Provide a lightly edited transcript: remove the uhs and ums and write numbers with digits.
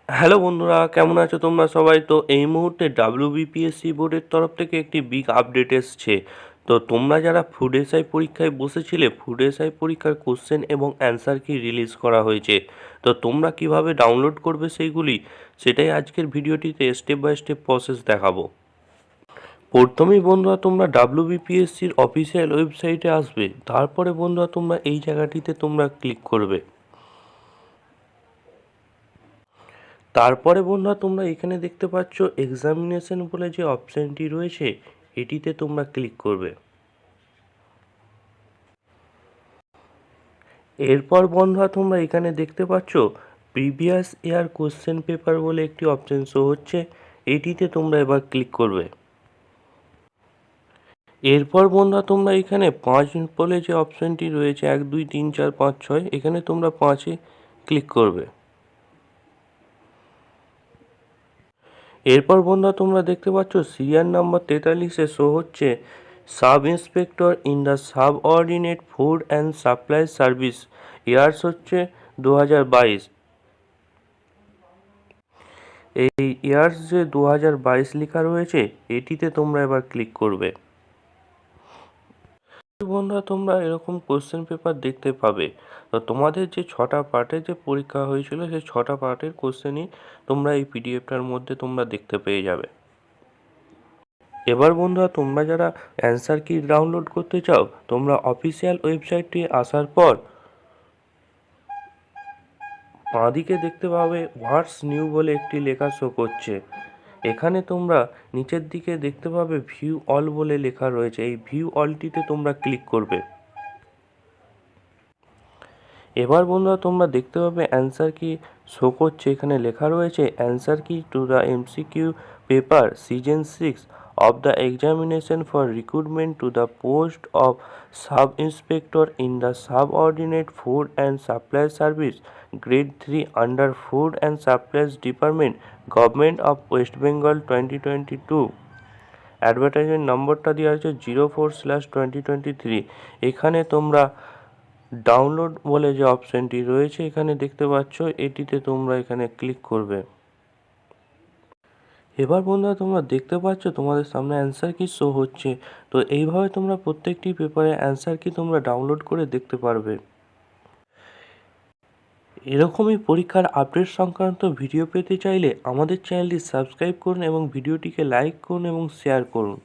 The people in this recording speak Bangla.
হ্যালো বন্ধুরা, কেমন আছো তোমরা সবাই? তো এই মুহূর্তে ডাব্লিউবিপিএসসি বোর্ডের তরফ থেকে একটি বিগ আপডেট এসছে। তো তোমরা যারা ফুড এসআই পরীক্ষায় বসেছিলে, ফুড এসআই পরীক্ষার কোশ্চেন এবং অ্যান্সার কি রিলিজ করা হয়েছে। তো তোমরা কিভাবে ডাউনলোড করবে সেইগুলি, সেটাই আজকের ভিডিওটিতে স্টেপ বাই স্টেপ প্রসেস দেখাবো। প্রথমেই বন্ধুরা তোমরা ডাব্লিউবিপিএসসির অফিসিয়াল ওয়েবসাইটে আসবে। তারপরে বন্ধুরা তোমরা এই জায়গাটিতে তোমরা ক্লিক করবে। তারপরে বন্ধুরা তোমরা এখানে দেখতে পাচ্ছ এক্সামিনেশন বলে যে অপশানটি রয়েছে, এটিতে তোমরা ক্লিক করবে। এরপর বন্ধুরা তোমরা এখানে দেখতে পাচ্ছ প্রিভিয়াস ইয়ার কোশ্চেন পেপার বলে একটি অপশান শো হচ্ছে, এটিতে তোমরা এবার ক্লিক করবে। এরপর বন্ধুরা তোমরা এখানে 5 বলে যে অপশানটি রয়েছে, 1 2 3 4 5 6, এখানে তোমরা 5-এ ক্লিক করবে। এরপর বন্ধুরা তোমরা দেখতে পাচ্ছ সিরিয়াল নাম্বার 43-এ শো হচ্ছে sub inspector in the subordinate food and supply service, years হচ্ছে 2022। এই ইয়ার্স যে 2022 লেখা রয়েছে, এটিতে তোমরা এবার ক্লিক করবে। বন্ধুরা তোমরা এরকম কোশ্চেন পেপার দেখতে পাবে। তো তোমাদের যে 6টা পার্টের যে পরীক্ষা হয়েছিল, সেই 6টা পার্টের কোশ্চেনই তোমরা এই পিডিএফটার মধ্যে তোমরা দেখতে পেয়ে যাবে। এবার বন্ধুরা তোমরা যারা অ্যান্সার কি ডাউনলোড করতে চাও, তোমরা অফিসিয়াল ওয়েবসাইটটি আসার পর বাঁদিকে দেখতে পাবে হোয়াটস নিউ বলে একটি লেখা শো করছে। এখানে তোমরা নিচের দিকে দেখতে পাবে ভিউ অল বলে লেখা রয়েছে, এই ভিউ অলটিতে তোমরা ক্লিক করবে। এবার বন্ধুরা তোমরা দেখতে পাবে অ্যান্সার কি শো করছে, এখানে লেখা রয়েছে অ্যান্সার কি to the MCQ paper season 6 of the examination for recruitment to the post of sub inspector in the subordinate food and supply service, grade 3, under food and supplies department, government of West Bengal 2022। Advertisement নম্বরটা দেওয়া আছে 04/2023। এখানে তোমরা ডাউনলোড বলে যে অপশানটি রয়েছে, এখানে দেখতে পাচ্ছ, এটিতে তোমরা এখানে ক্লিক করবে। এবার বন্ধুরা তোমরা দেখতে পাচ্ছ তোমাদের সামনে অ্যান্সার কি শো হচ্ছে। তো এইভাবে তোমরা প্রত্যেকটি পেপারে অ্যান্সার কি তোমরা ডাউনলোড করে দেখতে পারবে। এরকমই পরীক্ষার আপডেট সংক্রান্ত ভিডিও পেতে চাইলে আমাদের চ্যানেলটি সাবস্ক্রাইব করুন এবং ভিডিওটিকে লাইক করুন এবং শেয়ার করুন।